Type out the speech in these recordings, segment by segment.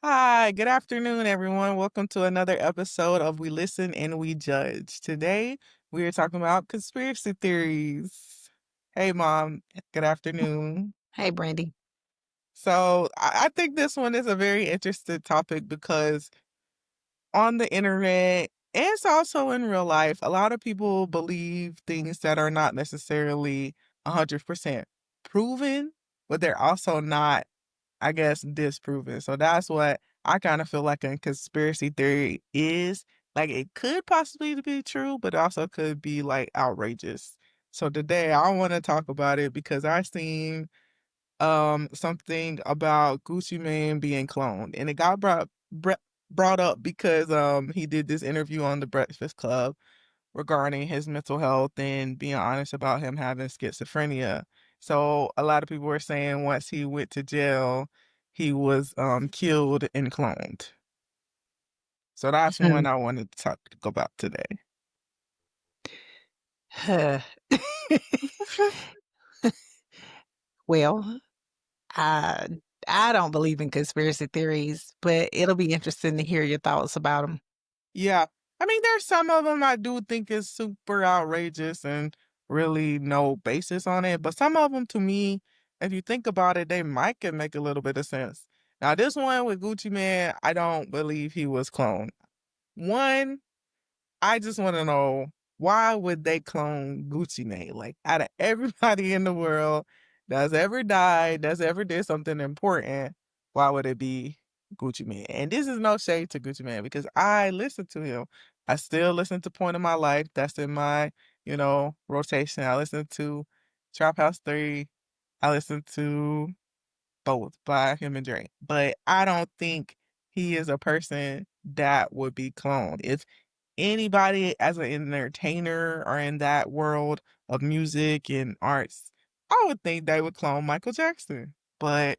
Hi, good afternoon, everyone. Welcome to another episode of We Listen and We Judge. Today, we are talking about conspiracy theories. Hey, Mom. Good afternoon. Hey, Brandy. So, I think this one is a very interesting topic because on the internet, and it's also in real life, a lot of people believe things that are not necessarily 100% proven, but they're also not, I guess, disproven. So that's what I kind of feel like a conspiracy theory is. Like it could possibly be true, but also could be like outrageous. So today I want to talk about it because I seen something about Gucci Mane being cloned, and it got brought up because he did this interview on the Breakfast Club regarding his mental health and being honest about him having schizophrenia. So a lot of people were saying once he went to jail, he was killed and cloned. So that's Hmm. one I wanted to talk about today. Huh. Well, I I don't believe in conspiracy theories, but it'll be interesting to hear your thoughts about them. Yeah. I mean, there's some of them I do think is super outrageous and really no basis on it, but some of them to me, if you think about it, they might can make a little bit of sense. Now, this one with Gucci Man, I don't believe he was cloned. One, I just want to know why would they clone Gucci Mane? Like out of everybody in the world that's ever died, that's ever did something important, why would it be Gucci Mane? And this is no shade to Gucci Mane because I listen to him. I still listen to Point of My Life. That's in my, rotation. I listen to Trap House 3. I listen to both by him and Drake. But I don't think he is a person that would be cloned. If anybody as an entertainer or in that world of music and arts, I would think they would clone Michael Jackson. But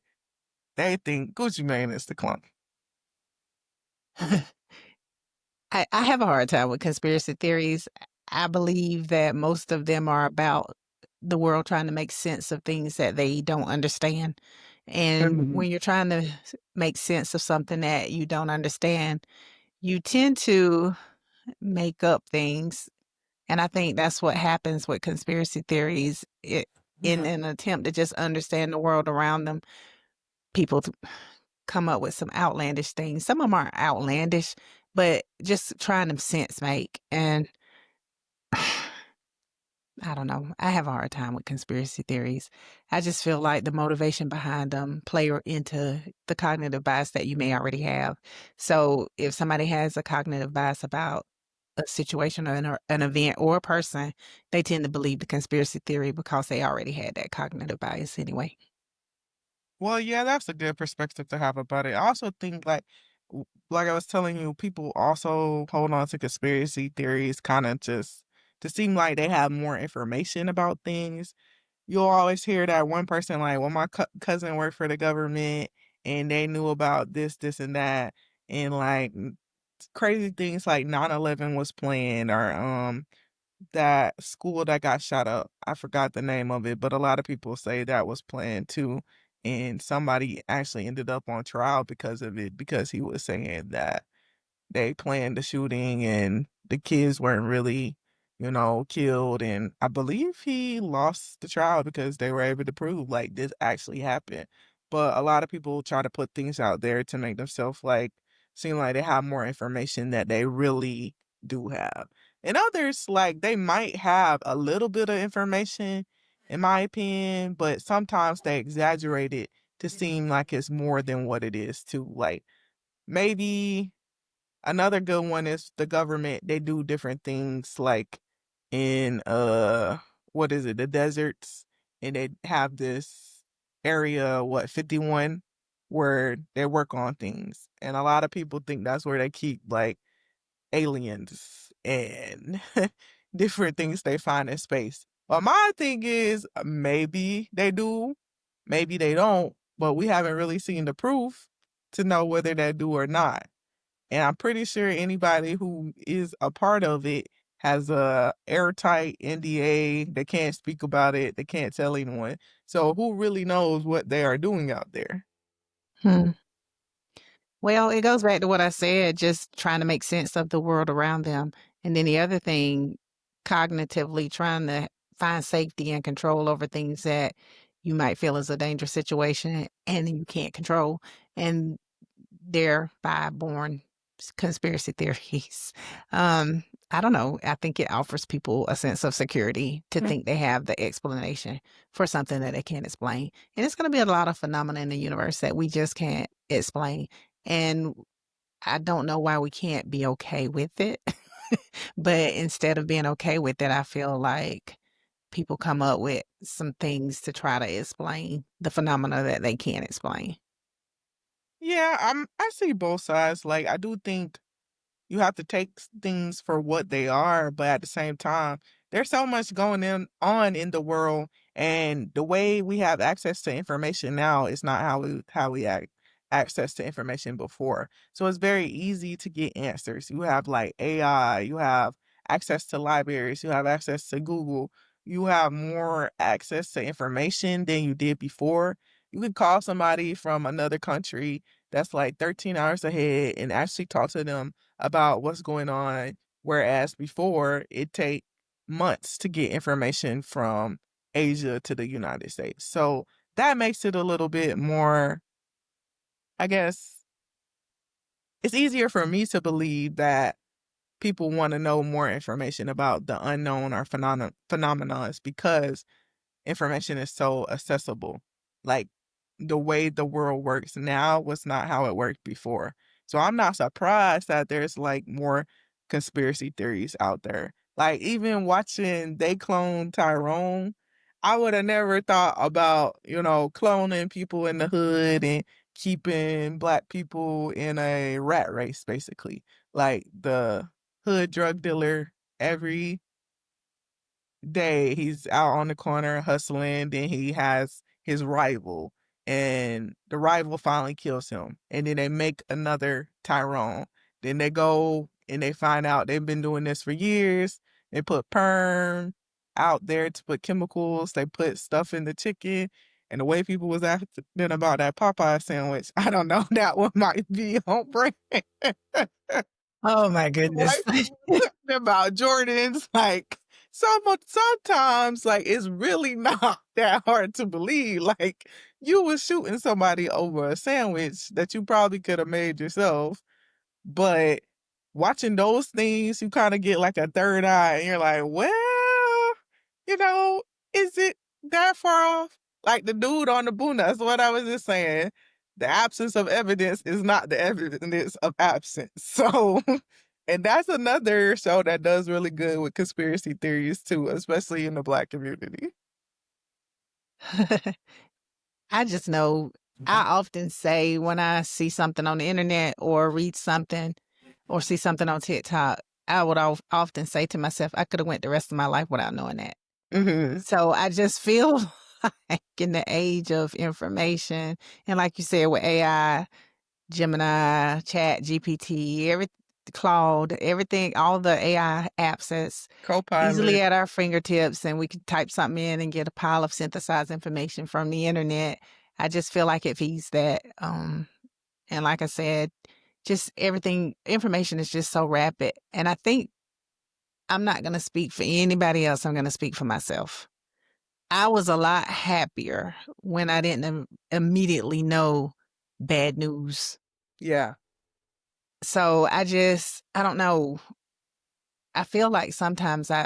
they think Gucci Mane is the clone. I have a hard time with conspiracy theories. I believe that most of them are about the world trying to make sense of things that they don't understand. And Mhm. when you're trying to make sense of something that you don't understand, you tend to make up things. And I think that's what happens with conspiracy theories. In Yeah. an attempt to just understand the world around them, people come up with some outlandish things. Some of them aren't outlandish, but just trying to sense make. And I don't know. I have a hard time with conspiracy theories. I just feel like the motivation behind them play into the cognitive bias that you may already have. So if somebody has a cognitive bias about a situation or an event or a person, they tend to believe the conspiracy theory because they already had that cognitive bias anyway. Well, yeah, that's a good perspective to have about it. I also think like I was telling you, people also hold on to conspiracy theories kind of just to seem like they have more information about things. You'll always hear that one person like, "Well, my cousin worked for the government and they knew about this, this, and that," and like crazy things like 9/11 was planned or that school that got shot up. I forgot the name of it, but a lot of people say that was planned too. And somebody actually ended up on trial because of it, because he was saying that they planned the shooting and the kids weren't really, killed. And I believe he lost the trial because they were able to prove like this actually happened. But a lot of people try to put things out there to make themselves like seem like they have more information that they really do have. And others, like they might have a little bit of information, in my opinion, but sometimes they exaggerate it to seem like it's more than what it is too. Like maybe another good one is the government, they do different things like in what is it, the deserts, and they have this area, what, 51, where they work on things. And a lot of people think that's where they keep like aliens and different things they find in space. But my thing is maybe they do, maybe they don't, but we haven't really seen the proof to know whether they do or not. And I'm pretty sure anybody who is a part of it has a airtight NDA. They can't speak about it. They can't tell anyone. So who really knows what they are doing out there? Hmm. Well, it goes back to what I said, just trying to make sense of the world around them. And then the other thing, cognitively trying to find safety and control over things that you might feel is a dangerous situation and you can't control. And thereby born conspiracy theories. Um, I don't know. I think it offers people a sense of security to Mm. think they have the explanation for something that they can't explain. And it's going to be a lot of phenomena in the universe that we just can't explain. And I don't know why we can't be okay with it. But instead of being okay with it, I feel like people come up with some things to try to explain the phenomena that they can't explain. Yeah, I see both sides. Like I do think you have to take things for what they are, but at the same time, there's so much going on in the world, and the way we have access to information now is not how we had access to information before. So it's very easy to get answers. You have like AI, you have access to libraries, you have access to Google, you have more access to information than you did before. You can call somebody from another country that's like 13 hours ahead and actually talk to them about what's going on, whereas before it take months to get information from Asia to the United States. So that makes it a little bit more, I guess, it's easier for me to believe that people want to know more information about the unknown or phenomena because information is so accessible. Like the way the world works now was not how it worked before. So I'm not surprised that there's like more conspiracy theories out there. Like even watching they clone Tyrone, I would have never thought about, cloning people in the hood and keeping black people in a rat race basically. Like the hood drug dealer every day he's out on the corner hustling, then he has his rival, and the rival finally kills him, and then they make another Tyrone. Then they go and they find out they've been doing this for years. They put perm out there to put chemicals, they put stuff in the chicken, and the way people was asking about that Popeye sandwich, I don't know, that one might be on brand. Oh my goodness. White people talking about Jordans, like sometimes like it's really not that hard to believe. Like you was shooting somebody over a sandwich that you probably could have made yourself, but watching those things, you kind of get like a third eye, and you're like, well, you know, is it that far off? Like the dude on the boon, that's what I was just saying. The absence of evidence is not the evidence of absence. So, and that's another show that does really good with conspiracy theories too, especially in the black community. I just know I often say when I see something on the internet or read something or see something on TikTok, I would often say to myself, I could have went the rest of my life without knowing that. Hmm. So I just feel like in the age of information, and like you said with AI, Gemini, Chat, GPT, Claude, everything, all the AI apps that's easily Co-pilot. at our fingertips, and we can type something in and get a pile of synthesized information from the internet. I just feel like it feeds that. And like I said, just everything, information is just so rapid. And I think I'm not going to speak for anybody else. I'm going to speak for myself. I was a lot happier when I didn't immediately know bad news. Yeah. So I don't know. I feel like sometimes I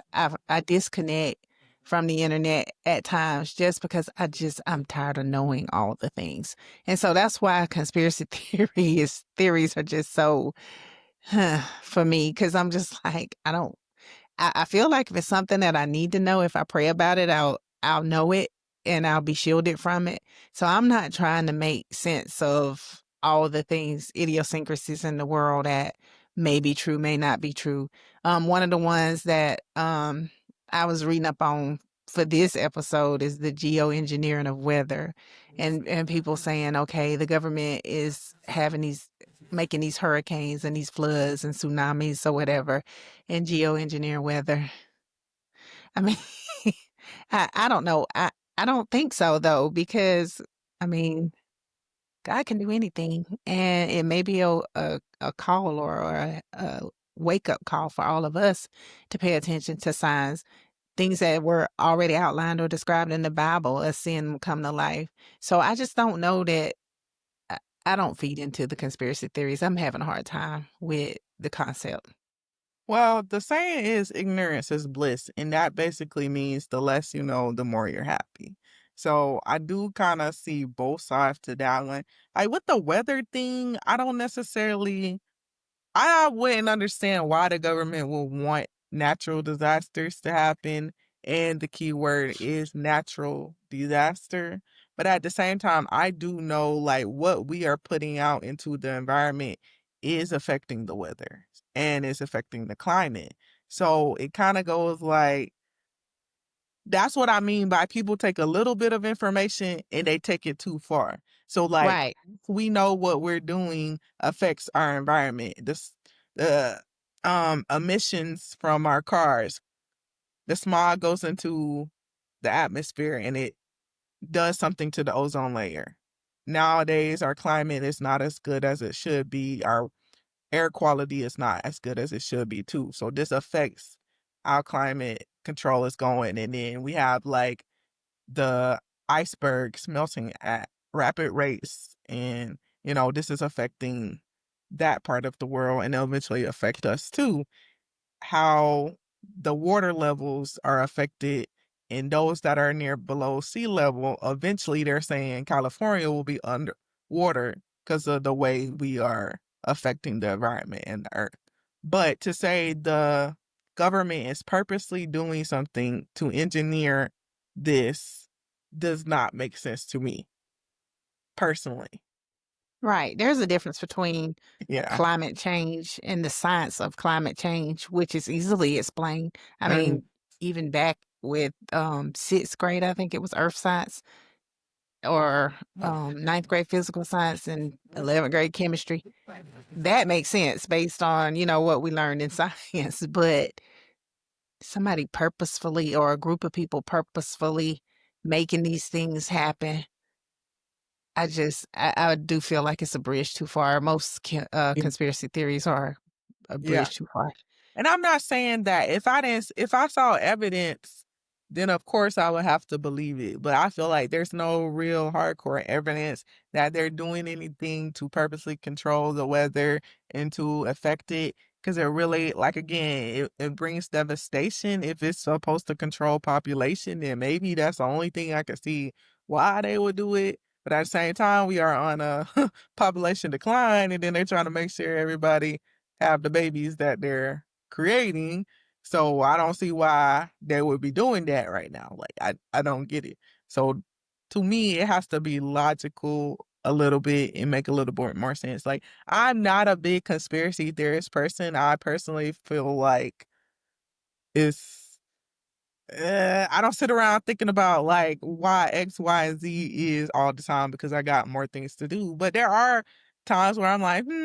disconnect from the internet at times just because I'm tired of knowing all the things. And so that's why conspiracy theories are just so for me, because I'm just like, I feel like if it's something that I need to know, if I pray about it, I'll know it and I'll be shielded from it. So I'm not trying to make sense of all the things, idiosyncrasies in the world that may be true, may not be true. One of the ones that I was reading up on for this episode is the geoengineering of weather, and people saying, okay, the government is having these making these hurricanes and these floods and tsunamis or whatever and geoengineer weather. I mean, I don't know. I don't think so though, because I mean, God can do anything, and it may be a call or a wake-up call for all of us to pay attention to signs, things that were already outlined or described in the Bible as seeing them come to life. So I just don't know that I I don't feed into the conspiracy theories. I'm having a hard time with the concept. Well, the saying is ignorance is bliss, and that basically means the less you know, the more you're happy. So I do kind of see both sides to that one. Like with the weather thing, I don't necessarily I wouldn't understand why the government would want natural disasters to happen, and the key word is natural disaster. But at the same time, I do know like what we are putting out into the environment is affecting the weather and is affecting the climate. So it kind of goes like that's what I mean by people take a little bit of information and they take it too far. So like Right, we know what we're doing affects our environment. The emissions from our cars, the smog goes into the atmosphere and it does something to the ozone layer. Nowadays our climate is not as good as it should be. Our air quality is not as good as it should be too. So this affects how climate control is going. And then we have like the icebergs melting at rapid rates. And, this is affecting that part of the world and eventually affect us too. How the water levels are affected and those that are near below sea level, eventually they're saying California will be underwater because of the way we are affecting the environment and the earth. But to say the government is purposely doing something to engineer this does not make sense to me personally. right. There's a difference between Yeah. climate change and the science of climate change, which is easily explained. I Mhm. mean, even back with 6th grade, I think it was earth science or ninth grade physical science and 11th grade chemistry. That makes sense based on, what we learned in science. But somebody purposefully or a group of people purposefully making these things happen, I do feel like it's a bridge too far. Most conspiracy theories are a Yeah. bridge too far. And I'm not saying that if I saw evidence, then of course I would have to believe it. But I feel like there's no real hardcore evidence that they're doing anything to purposely control the weather and to affect it. Cause it really, like again, it brings devastation. If it's supposed to control population, then maybe that's the only thing I could see why they would do it. But at the same time, we are on a population decline, and then they're trying to make sure everybody have the babies that they're creating. So I don't see why they would be doing that right now. Like I don't get it. So to me, it has to be logical a little bit and make a little bit more sense. Like I'm not a big conspiracy theorist person. I personally feel like it's I don't sit around thinking about like why X, Y, and Z is all the time because I got more things to do. But there are times where I'm like, well,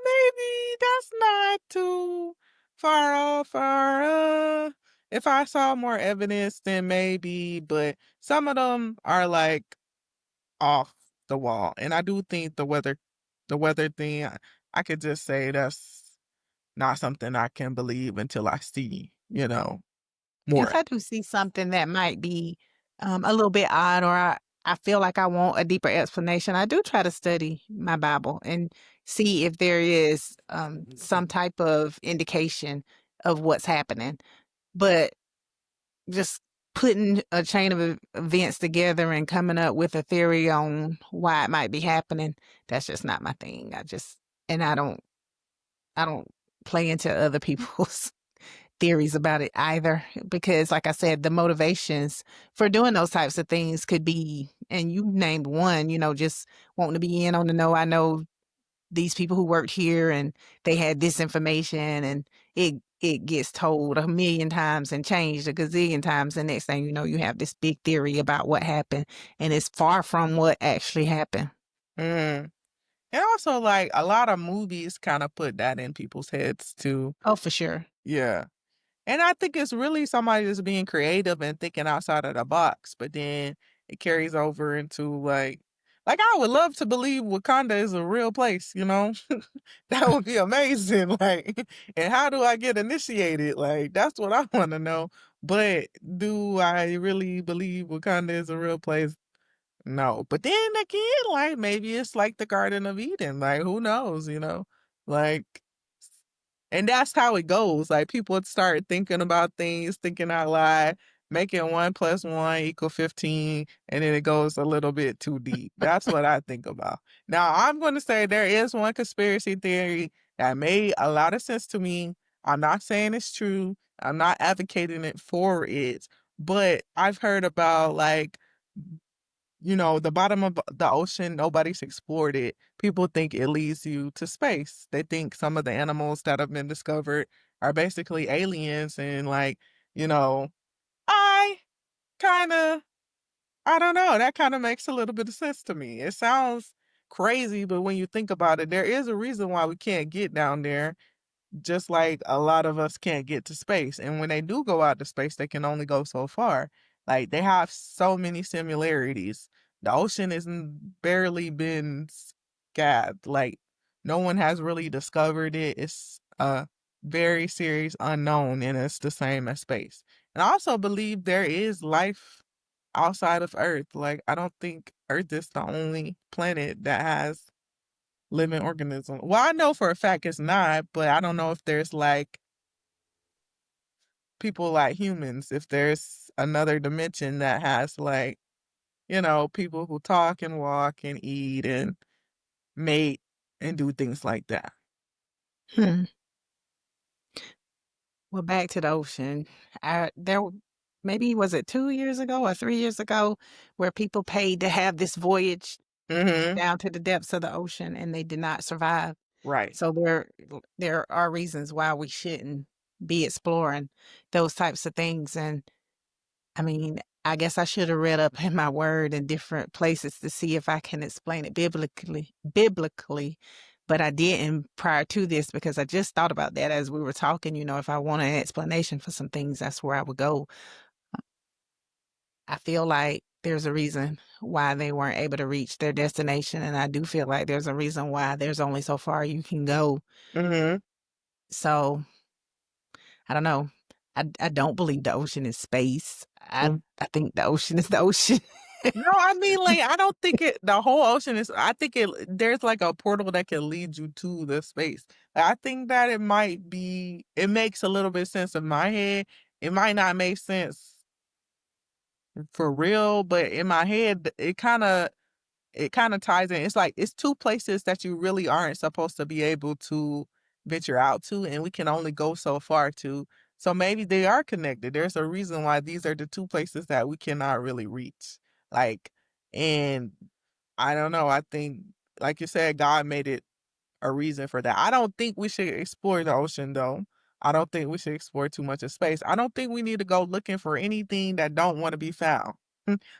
maybe that's not too far off. Or if I saw more evidence, then maybe. But some of them are like off the wall, and I do think the weather thing, I could just say that's not something I can believe until I see, more. If I do see something that might be a little bit odd, or I feel like I want a deeper explanation, I do try to study my Bible and see if there is some type of indication of what's happening. But just putting a chain of events together and coming up with a theory on why it might be happening, that's just not my thing. And I don't play into other people's theories about it either because like I said, the motivations for doing those types of things could be, and you named one, just wanting to be in on the know. I know these people who worked here and they had this information, and it gets told a million times and changed a gazillion times. The next thing you know, you have this big theory about what happened, and it's far from what actually happened. Mm. And also, like, a lot of movies kinda put that in people's heads too. Oh, for sure. Yeah. And I think it's really somebody that's being creative and thinking outside of the box, but then it carries over into, like Like, I would love to believe Wakanda is a real place, you know? That would be amazing, like, and how do I get initiated? Like, that's what I wanna know, but do I really believe Wakanda is a real place? No, but then again, like, maybe it's like the Garden of Eden, like, who knows, you know? Like, and that's how it goes, like, people would start thinking about things, thinking out loud, making 1 plus 1 equal 15, and then it goes a little bit too deep. That's what I think about. Now, I'm gonna say there is one conspiracy theory that made a lot of sense to me. I'm not saying it's true, I'm not advocating it for it, but I've heard about, like, the bottom of the ocean, nobody's explored it. People think it leads you to space. They think some of the animals that have been discovered are basically aliens and like, you know, I kinda I don't know, that kinda makes a little bit of sense to me. It sounds crazy, but when you think about it, there is a reason why we can't get down there, just like a lot of us can't get to space. And when they do go out to space, they can only go so far. Like they have so many similarities. The ocean isn't barely been scabbed. Like no one has really discovered it. It's a very serious unknown and it's the same as space. And I also believe there is life outside of Earth. Like I don't think Earth is the only planet that has living organism. Well, I know for a fact it's not, but I don't know if there's like people like humans, if there's another dimension that has like, people who talk and walk and eat and mate and do things like that. Hmm. Well, back to the ocean. Maybe was it 2 years ago or 3 years ago where people paid to have this voyage Mhm. down to the depths of the ocean and they did not survive. Right. So there are reasons why we shouldn't be exploring those types of things. And I mean, I guess I should have read up in my word in different places to see if I can explain it biblically, but I didn't prior to this because I just thought about that as we were talking, if I want an explanation for some things, that's where I would go. I feel like there's a reason why they weren't able to reach their destination, and I do feel like there's a reason why there's only so far you can go. Mhm. So, I don't know. I don't believe the ocean is space. I think the ocean is the ocean. No, I mean, like, I don't think the whole ocean is I think there's like a portal that can lead you to the space. I think that it makes a little bit sense in my head. It might not make sense for real, but in my head, it kinda ties in. It's like it's 2 places that you really aren't supposed to be able to venture out to, and we can only go so far to. So maybe they are connected. There's a reason why these are the 2 places that we cannot really reach. Like, and I don't know, I think, like you said, God made it a reason for that. I don't think we should explore the ocean though. I don't think we should explore too much of space. I don't think we need to go looking for anything that don't want to be found.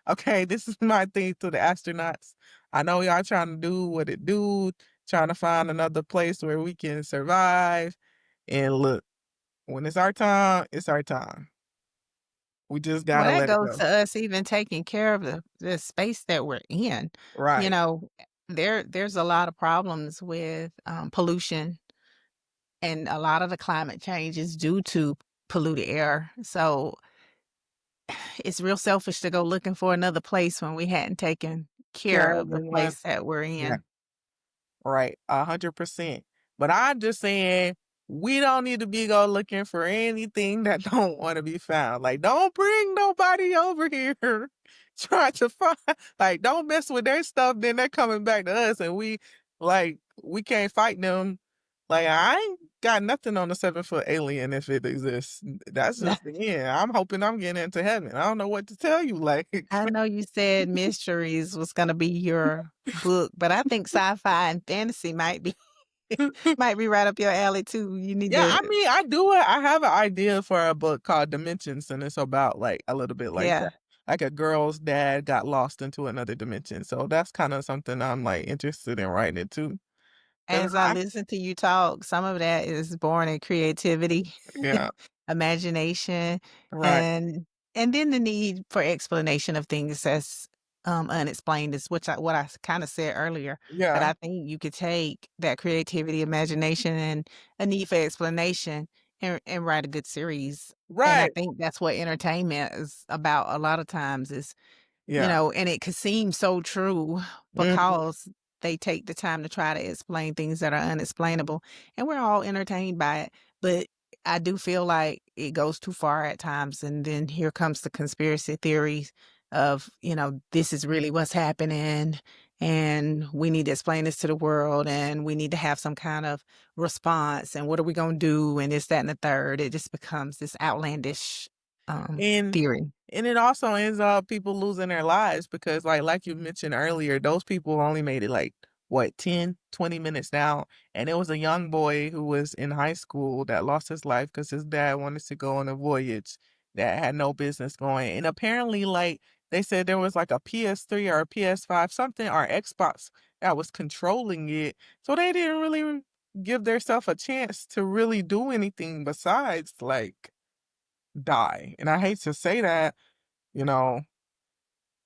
Okay, this is my thing to the astronauts. I know y'all trying to do what it do, trying to find another place where we can survive. And look, when it's our time, it's our time. We just Well, gotta that let it goes go. to us even taking care of the space that we're in. You Right. know, there's a lot of problems with, pollution, and a lot of the climate change is due to polluted air. So, it's real selfish to go looking for another place when we hadn't taken care Care of of the the one. place that we're Yeah. in. Right, 100%. But I'm just saying, we don't need to be go looking for anything that don't wanna be found. Like, don't bring nobody over here trying to find don't mess with their stuff, then they're coming back to us and we can't fight them. Like, I ain't got nothing on the 7-foot alien if it exists. That's just the end. I'm hoping I'm getting into heaven. I don't know what to tell you, like I know you said mysteries was gonna be your book, but I think sci-fi and fantasy might be right up your alley too. You need Yeah, I to mean, I have an idea for a book called Dimensions, and it's about, like, a little bit like yeah. that. Like, a girl's dad got lost into another dimension, so that's kinda something I'm, like, interested in writing it too. 'Cause As I listen to you talk, some of that is born in creativity, yeah, imagination, right. and then the need for explanation of things unexplained is what I kind of said earlier. But Yeah. I think you could take that creativity, imagination, and a need for explanation and write a good series. And I Right. think that's what entertainment is about a lot of times is, Yeah. and it could seem so true Mhm. because they take the time to try to explain things that are unexplainable, and we're all entertained by it. But I do feel like it goes too far at times, and then here comes the conspiracy theories of, this is really what's happening, and we need to explain this to the world, and we need to have some kind of response, and what are we gonna do, and this, that, and the third. It just becomes this outlandish And theory. and it also ends up people losing their lives because like you mentioned earlier, those people only made it like what 10, 20 minutes down. And it was a young boy who was in high school that lost his life because his dad wanted to go on a voyage that had no business going. And apparently, like they said there was like a PS3 or a PS5, something or Xbox that was controlling it. So they didn't really give themselves a chance to really do anything besides like die. And I hate to say that, you know,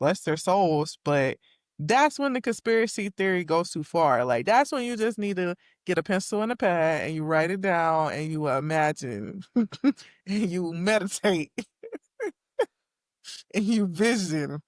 bless their souls, but that's when the conspiracy theory goes too far. Like that's when you just need to get a pencil and a pad and you write it down and you imagine and you meditate and you vision.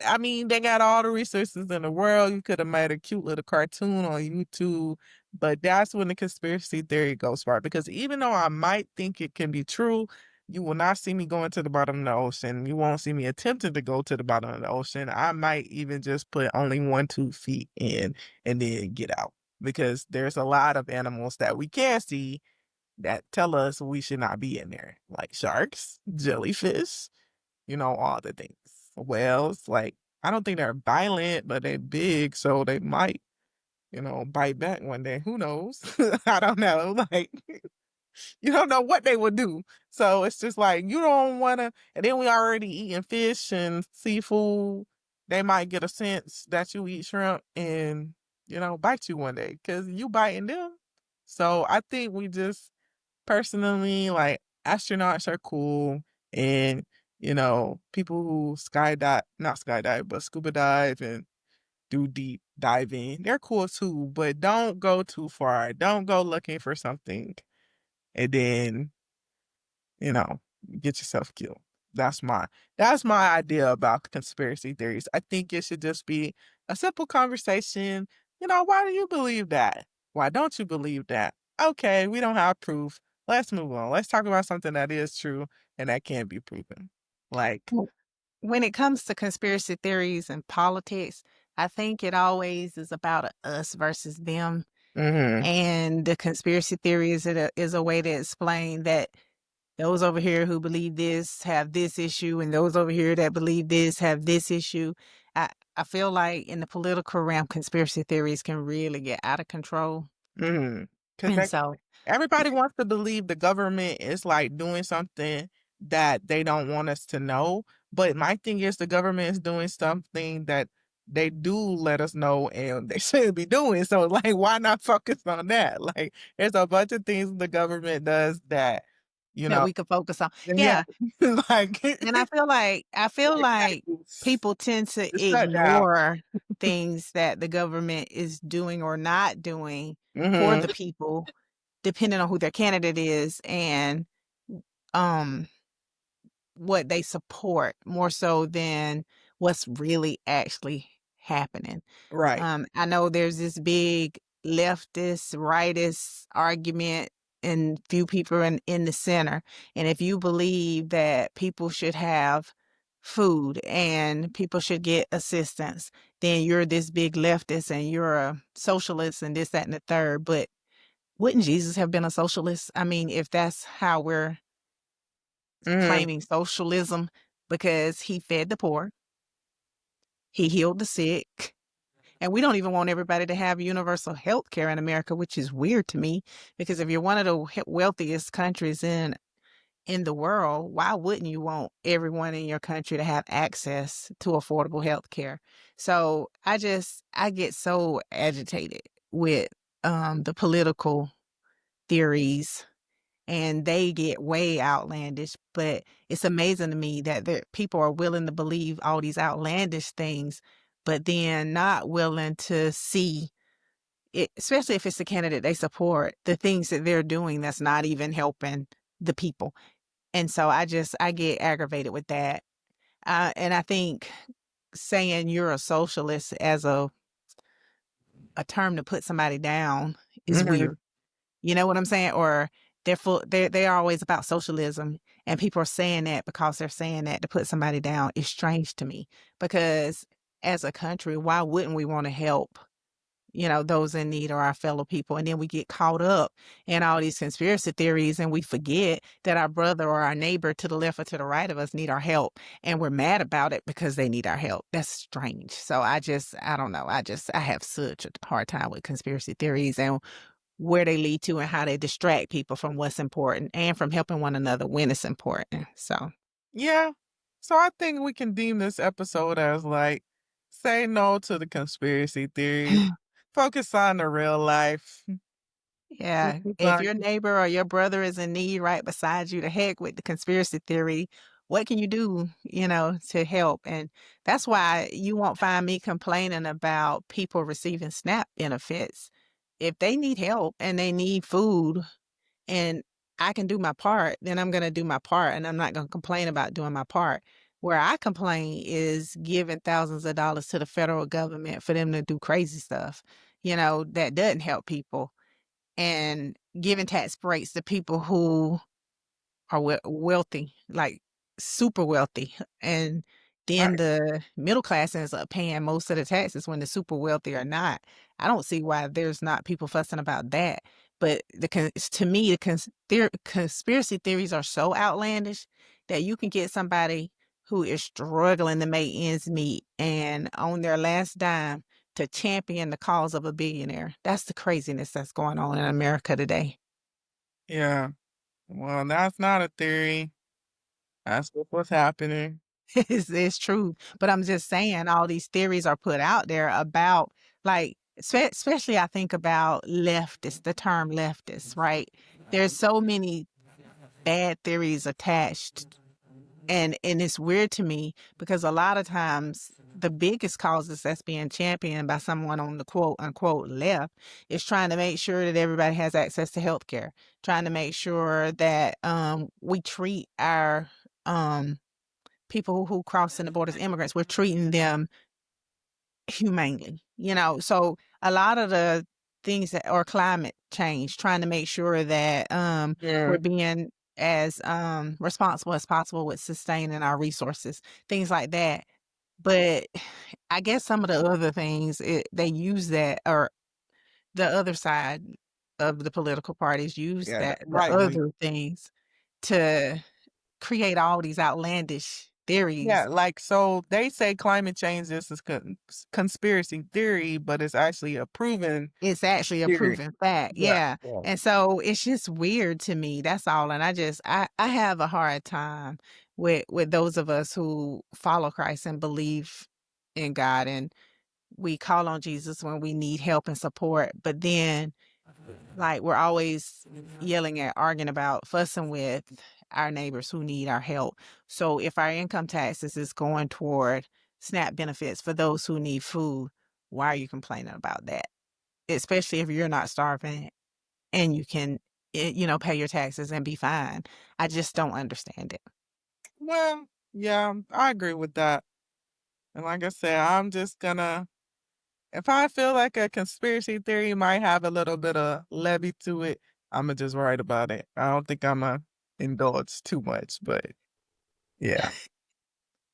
I mean, they got all the resources in the world. You could have made a cute little cartoon on YouTube, but that's when the conspiracy theory goes far. Because even though I might think it can be true, you will not see me going to the bottom of the ocean. You won't see me attempting to go to the bottom of the ocean. I might even just put only 1, 2 feet in and then get out. Because there's a lot of animals that we can see that tell us we should not be in there, like sharks, jellyfish, all the things. Whales, like, I don't think they're violent, but they're big, so they might, bite back one day. Who knows? I don't know. Like, you don't know what they would do. So it's just like you don't wanna and then we already eating fish and seafood. They might get a sense that you eat shrimp and, bite you one day because you biting them. So I think we just personally, like, astronauts are cool and, people who skydive not skydive, but scuba dive and do deep diving, they're cool too, but don't go too far. Don't go looking for something and then, you know, get yourself killed. That's my that's my idea about conspiracy theories. I think it should just be a simple conversation. Why do you believe that? Why don't you believe that? Okay, we don't have proof. Let's move on. Let's talk about something that is true and that can be proven. Like, W When it comes to conspiracy theories and politics, I think it always is about a us versus them, mhm, and the conspiracy theory is a way to explain that those over here who believe this have this issue, and those over here that believe this have this issue. I feel like in the political realm, conspiracy theories can really get out of control, mhm. and Because so everybody wants to believe the government is like doing something that they don't want us to know. But my thing is the government is doing something that they do let us know and they shouldn't be doing. So like why not focus on that? Like there's a bunch of things the government does that, you that know, we could focus on. yeah, Yeah, like and I feel like exactly. people tend to The shutdown. ignore things that the government is doing or not doing for Mhm. the people, depending on who their candidate is and, um, what they support more so than what's really actually happening. Right. I know there's this big leftist, rightist argument and few people are in the center. And if you believe that people should have food and people should get assistance, then you're this big leftist and you're a socialist and this, that, and the third. But wouldn't Jesus have been a socialist? I mean, if that's how we're Mhm. claiming socialism, because he fed the poor, he healed the sick, and we don't even want everybody to have universal health care in America, which is weird to me because if you're one of the wealthiest countries in the world, why wouldn't you want everyone in your country to have access to affordable health care? So I get so agitated with the political theories and they get way outlandish. But it's amazing to me that people are willing to believe all these outlandish things, but then not willing to see it, especially if it's a candidate they support, the things that they're doing that's not even helping the people. And so I get aggravated with that. And I think saying you're a socialist as a term to put somebody down is Mhm. weird. You know what I'm saying? Or they're always about socialism, and people are saying that because they're saying that to put somebody down is strange to me. Because as a country, why wouldn't we want to help, those in need or our fellow people? And then we get caught up in all these conspiracy theories and we forget that our brother or our neighbor to the left or to the right of us need our help. And we're mad about it because they need our help. That's strange. So I don't know. I have such a hard time with conspiracy theories and where they lead to and how they distract people from what's important and from helping one another when it's important. So, Yeah. So I think we can deem this episode as like say no to the conspiracy theories. Focus on the real life. yeah, Focus if on your neighbor or your brother is in need right beside you, to heck with the conspiracy theory. What can you do, to help? And that's why you won't find me complaining about people receiving SNAP benefits. If they need help and they need food and I can do my part, then I'm going to do my part and I'm not going to complain about doing my part. Where I complain is giving thousands of dollars to the federal government for them to do crazy stuff, that doesn't help people, and giving tax breaks to people who are wealthy, like super wealthy. And then right. the middle class ends up paying most of the taxes when the super wealthy are not. I don't see why there's not people fussing about that. But to me, conspiracy theories are so outlandish that you can get somebody who is struggling to make ends meet and on their last dime to champion the cause of a billionaire. That's the craziness that's going on in America today. Yeah. Well, that's not a theory. That's what's happening. It's true. But I'm just saying all these theories are put out there about like especially I think about leftists, the term leftist, right? There's so many bad theories attached, and it's weird to me because a lot of times the biggest causes that's being championed by someone on the quote unquote left is trying to make sure that everybody has access to health care, trying to make sure that we treat our people who cross in the borders, immigrants, we're treating them humanely, So a lot of the things that or climate change, trying to make sure that Yeah. we're being as responsible as possible with sustaining our resources, things like that. But I guess some of the other things they use that, or the other side of the political parties use Yeah. that the Right wing. other things to create all these outlandish Yeah, theories. like so they say climate change is a conspiracy theory, but it's actually a proven It's actually a theory. proven fact, Yeah. yeah, Yeah. and so it's just weird to me, that's all, and I have a hard time with those of us who follow Christ and believe in God, and we call on Jesus when we need help and support, but then, like, we're always yelling at, arguing about, fussing with our neighbors who need our help. So if our income taxes is going toward SNAP benefits for those who need food, why are you complaining about that? Especially if you're not starving and you can, pay your taxes and be fine. I just don't understand it. Well, yeah, I agree with that. And like I said, I'm just gonna if I feel like a conspiracy theory might have a little bit of levy to it, Imma just write about it. I don't think Imma indulge too much, but yeah.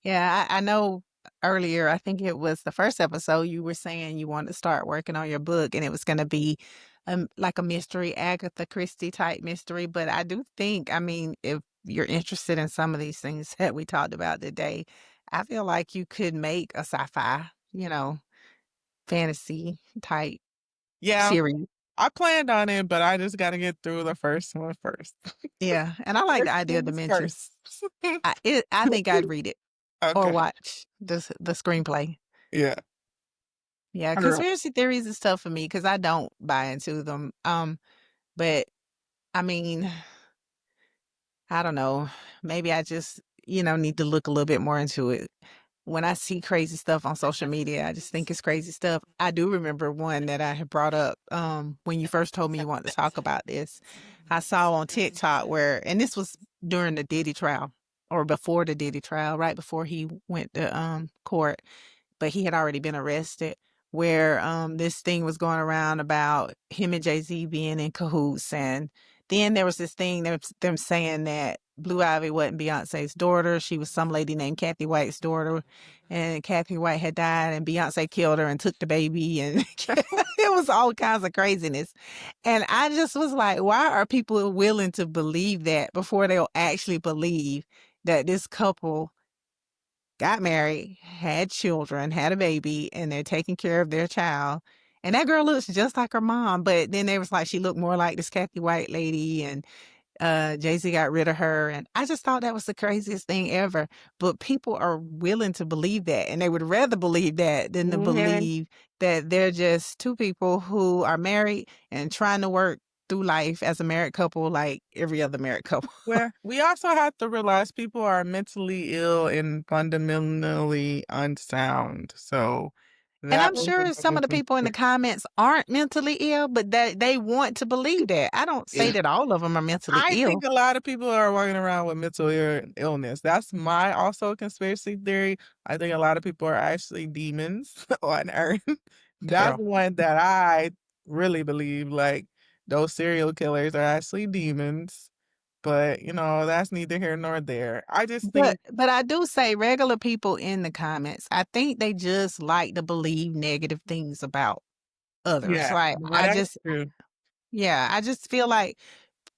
Yeah, I know earlier, I think it was the first episode, you were saying you wanted to start working on your book and it was going to be like a mystery, Agatha Christie type mystery. But I do think, I mean, if you're interested in some of these things that we talked about today, I feel like you could make a sci fi, fantasy type Yeah, series. I planned on it, but I just gotta get through the first one first. Yeah. And I like the First idea of things first. dimensions. I think I'd read it or Okay. watch the screenplay. Yeah. Yeah, Alright. conspiracy theories is tough for me because I don't buy into them. But I mean, I don't know. Maybe I just, need to look a little bit more into it. When I see crazy stuff on social media, I just think it's crazy stuff. I do remember one that I had brought up when you first told me you wanted to talk about this. I saw on TikTok and this was during the Diddy trial or before the Diddy trial, right before he went to court, but he had already been arrested. Where this thing was going around about him and Jay-Z being in cahoots, and then there was this thing them saying that Blue Ivy wasn't Beyonce's daughter. She was some lady named Kathy White's daughter, and Kathy White had died, and Beyonce killed her and took the baby, and it was all kinds of craziness. And I just was like, why are people willing to believe that before they'll actually believe that this couple got married, had children, had a baby, and they're taking care of their child? And that girl looks just like her mom, but then they was like she looked more like this Kathy White lady, and Jay-Z got rid of her. And I just thought that was the craziest thing ever. But people are willing to believe that, and they would rather believe that than to Mhm. believe that they're just two people who are married and trying to work through life as a married couple like every other married couple. Well, we also have to realize people are mentally ill and fundamentally unsound, so And that I'm was sure some another of the people in the consider. comments aren't mentally ill, but that they want to believe that. I don't say that all of them are mentally I ill. think a lot of people are walking around with mental illness. That's my also conspiracy theory. I think a lot of people are actually demons on Earth. That's Girl. one that I really believe. Like those serial killers are actually demons. But that's neither here nor there. I just But think, but I do say regular people in the comments, I think they just like to believe negative things about others. yeah, Like no, I that's just true. yeah, I just feel like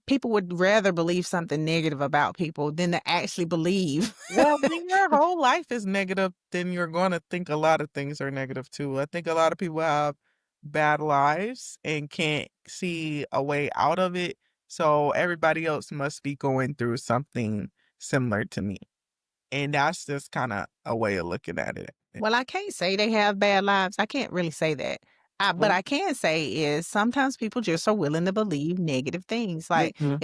people would rather believe something negative about people than to actually believe. Well, when your whole life is negative, then you're gonna think a lot of things are negative too. I think a lot of people have bad lives and can't see a way out of it. So everybody else must be going through something similar to me. And that's just kind of a way of looking at it. Well, I can't say they have bad lives. I can't really say that. But Well, I can say is sometimes people just are willing to believe negative things. Like mhm.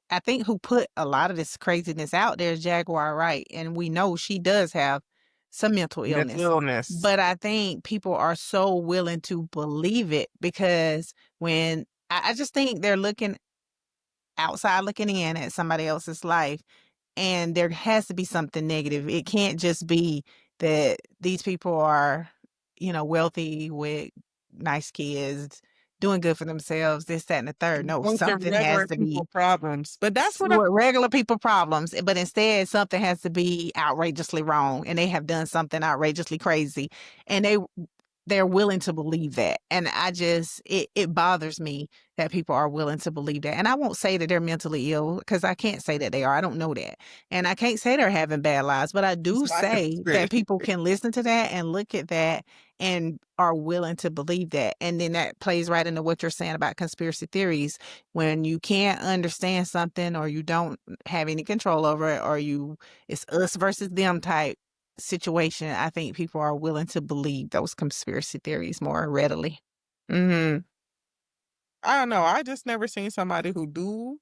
I think who put a lot of this craziness out there is Jaguar Wright, and we know she does have some mental Mental illness. illness. But I think people are so willing to believe it because when I just think they're looking outside, looking in at somebody else's life, and there has to be something negative. It can't just be that these people are, wealthy with nice kids, doing good for themselves, this, that, and the third. No, Bunch of something has regular to people be problems. But that's what I regular people problems, but instead something has to be outrageously wrong, and they have done something outrageously crazy, and they're willing to believe that. And it bothers me that people are willing to believe that. And I won't say that they're mentally ill because I can't say that they are. I don't know that. And I can't say they're having bad lives, but I it's do my say that conspiracy. people can listen to that and look at that and are willing to believe that. And then that plays right into what you're saying about conspiracy theories. When you can't understand something or you don't have any control over it, or it's us versus them type situation, I think people are willing to believe those conspiracy theories more readily. Mhm. I don't know. I just never seen somebody who do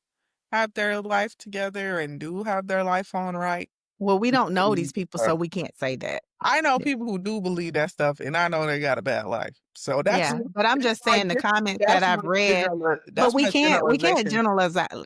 have their life together and do have their life on right. Well, we don't know these Believe people, so stuff. we can't say that. I know Yeah. people who do believe that stuff, and I know they got a bad life. So that's Yeah, but I'm that's just my saying the comments that I've read, but that's my we can't generalization.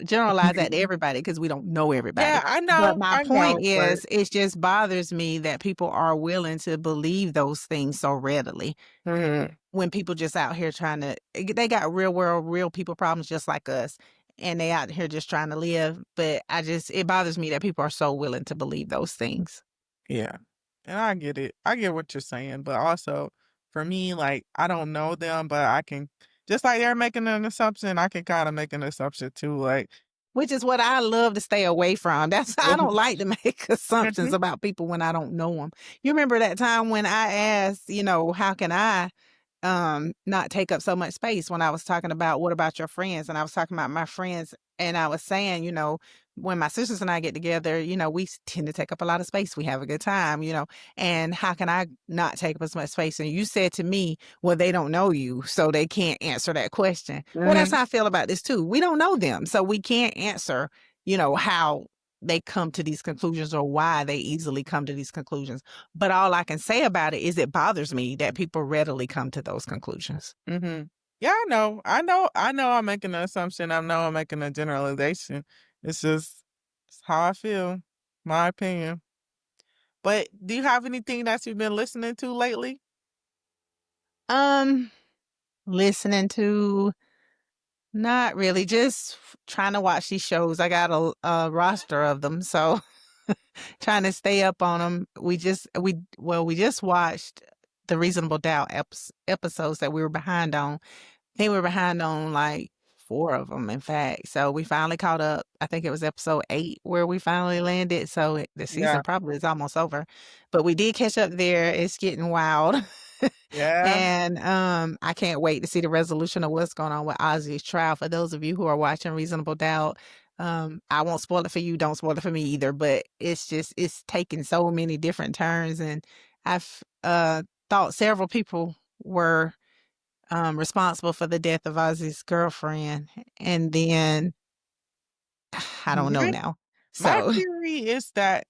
generalize that to everybody because we don't know everybody. Yeah, But my I point know, but is, it just bothers me that people are willing to believe those things so readily mhm, when people just out here trying to they got real world, real people problems just like us, and they out here just trying to live. But it bothers me that people are so willing to believe those things. yeah, and I get it. I get what you're saying, but also for me, like I don't know them, but I can just like they're making an assumption, I can kind of make an assumption too. Like, Which is what I love to stay away from. I don't mhm, like to make assumptions mhm, about people when I don't know them. You remember that time when I asked, how can I not take up so much space, when I was talking about what about your friends, and I was talking about my friends, and I was saying, when my sisters and I get together, we tend to take up a lot of space. We have a good time, and how can I not take up as much space? And you said to me, well, they don't know you, so they can't answer that question. Well, that's mhm. how I feel about this too. We don't know them, so we can't answer, how. they come to these conclusions or why they easily come to these conclusions. But all I can say about it is it bothers me that people readily come to those conclusions. Mhm. Yeah, I know I'm making an assumption, I know I'm making a generalization. It's just it's how I feel, my opinion. But do you have anything that you've been listening to lately? Um, Listening to not really, just trying to watch these shows. I got a roster of them, so trying to stay up on them. We just watched the Reasonable Doubt episodes that we were behind on. Think we were behind on like 4 of them, in fact. So we finally caught up. I think it was episode 8 where we finally landed. So the season Yeah. probably is almost over. But we did catch up there. It's getting wild. Yeah. And I can't wait to see the resolution of what's going on with Ozzy's trial. For those of you who are watching Reasonable Doubt, I won't spoil it for you. Don't spoil it for me either. But it's taken so many different turns, and I've thought several people were responsible for the death of Ozzy's girlfriend, and then I don't know My now. my So theory is that,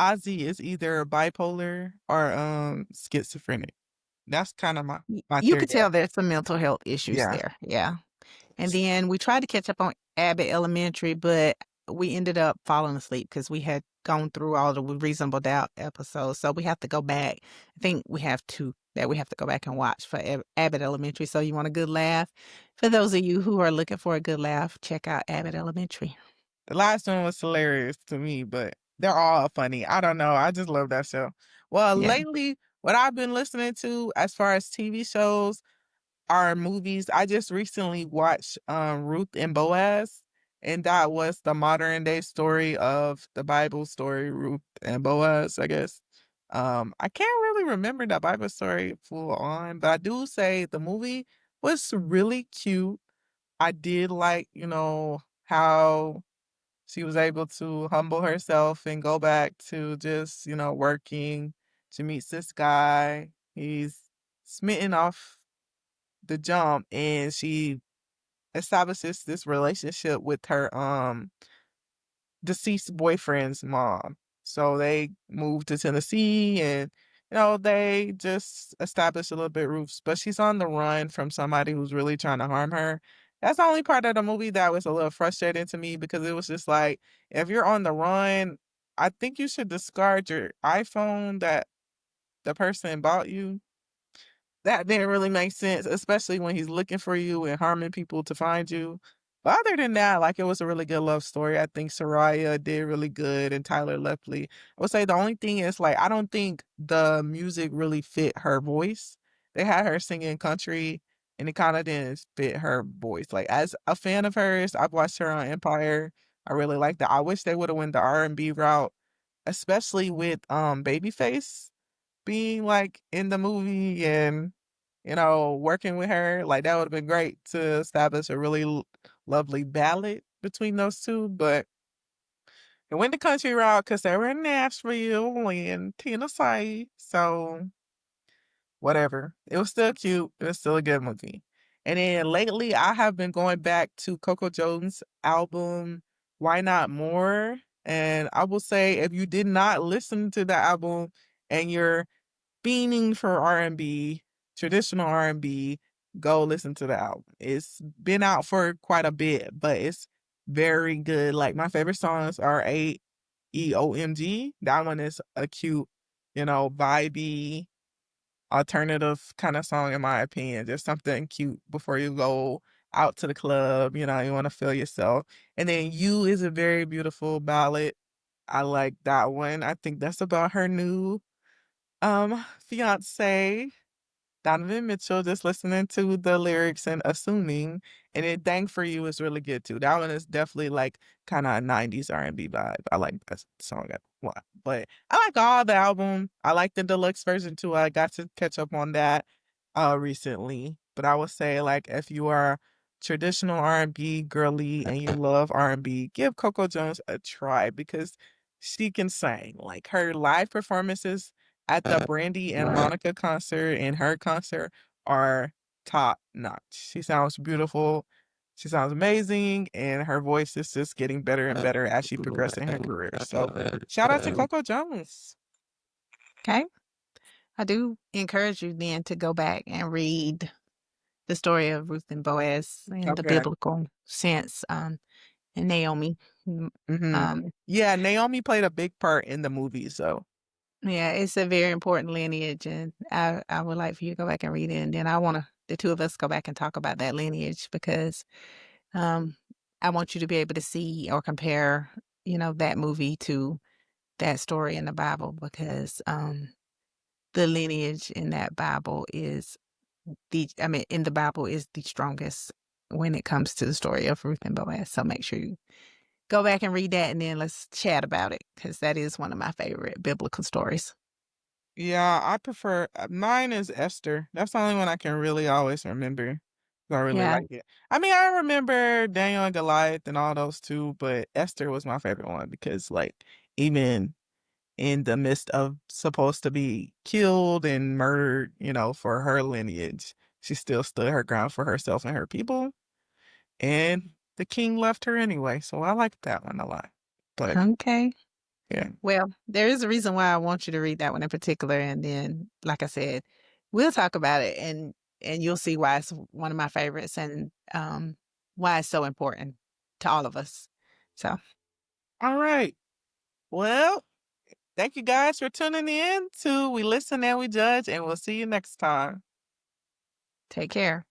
Ozzy is either bipolar or, schizophrenic. That's kinda my you theory could there. tell there's some mental health issues Yeah. there. Yeah. And then we tried to catch up on Abbott Elementary, but we ended up falling asleep because we had gone through all the Reasonable Doubt episodes. So we have to go back. I think we have 2 that we have to go back and watch for Abbott Elementary. So you want a good laugh? For those of you who are looking for a good laugh, check out Abbott Elementary. The last one was hilarious to me, but they're all funny. I don't know, I just love that show. Well, Yeah. lately, what I've been listening to as far as TV shows are movies. I just recently watched, Ruth and Boaz, and that was the modern day story of the Bible story, Ruth and Boaz, I guess. I can't really remember that Bible story full on, but I do say the movie was really cute. I did like, how she was able to humble herself and go back to just, working. She meets this guy. He's smitten off the jump, and she establishes this relationship with her deceased boyfriend's mom. So they moved to Tennessee, and they just established a little bit roots, but she's on the run from somebody who's really trying to harm her. That's the only part of the movie that was a little frustrating to me, because it was just like, if you're on the run, I think you should discard your iPhone that the person bought you. That didn't really make sense, especially when he's looking for you and harming people to find you. But other than that, like, it was a really good love story. I think Soraya did really good, and Tyler Lepley. I would say the only thing is, like, I don't think the music really fit her voice. They had her singing country, and it kinda didn't fit her voice. Like, as a fan of hers, I've watched her on Empire. I really like that. I wish they would've went the R&B route, especially with, Babyface being, like, in the movie, and, working with her. Like, that would've been great to establish a really lovely ballad between those 2, but it went the country route because they were in Nashville and Tennessee, so whatever. It was still cute, it was still a good movie. And then lately, I have been going back to Coco Jones' album, Why Not More, and I will say, if you did not listen to the album and you're fiending for R&B, traditional R&B, go listen to the album. It's been out for quite a bit, but it's very good. Like, my favorite songs are AEOMG. That one is a cute, vibey, alternative kind of song, in my opinion. Just something cute before you go out to the club, you want to feel yourself. And then You is a very beautiful ballad. I like that one. I think that's about her new fiance, Donovan Mitchell, just listening to the lyrics and assuming, and then Dang for You is really good too. That one is definitely like kinda a 90s R&B vibe. I like that song a lot. But I like all the album. I like the deluxe version too. I got to catch up on that recently. But I would say, like, if you are traditional R&B girly and you love R&B, give Coco Jones a try, because she can sing. Like, her live performances at the Brandy and Monica concert and her concert are top notch. She sounds beautiful. She sounds amazing, and her voice is just getting better and better as she progressed in her career. So, shout out to Coco Jones. Okay. I do encourage you then to go back and read the story of Ruth and Boaz in the Okay. biblical sense, and Naomi. Mhm. Um, Yeah, Naomi played a big part in the movie, so yeah, it's a very important lineage, and I would like for you to go back and read it, and then I wanna the 2 of us go back and talk about that lineage because, um, I want you to be able to see or compare, that movie to that story in the Bible because, the lineage in that Bible is in the Bible is the strongest when it comes to the story of Ruth and Boaz. So make sure you go back and read that and then let's chat about it because that is one of my favorite biblical stories. yeah, I prefer mine is Esther. That's the only one I can really always remember. I really Yeah. like it. I mean, I remember Daniel and Goliath and all those too, but Esther was my favorite one because, like, even in the midst of supposed to be killed and murdered, for her lineage, she still stood her ground for herself and her people. And the king left her anyway, so I like that one a lot. But Okay. yeah. Well, there is a reason why I want you to read that one in particular. And then, like I said, we'll talk about it and you'll see why it's one of my favorites and why it's so important to all of us. So All right. Well, thank you guys for tuning in to We Listen and We Judge, and we'll see you next time. take care.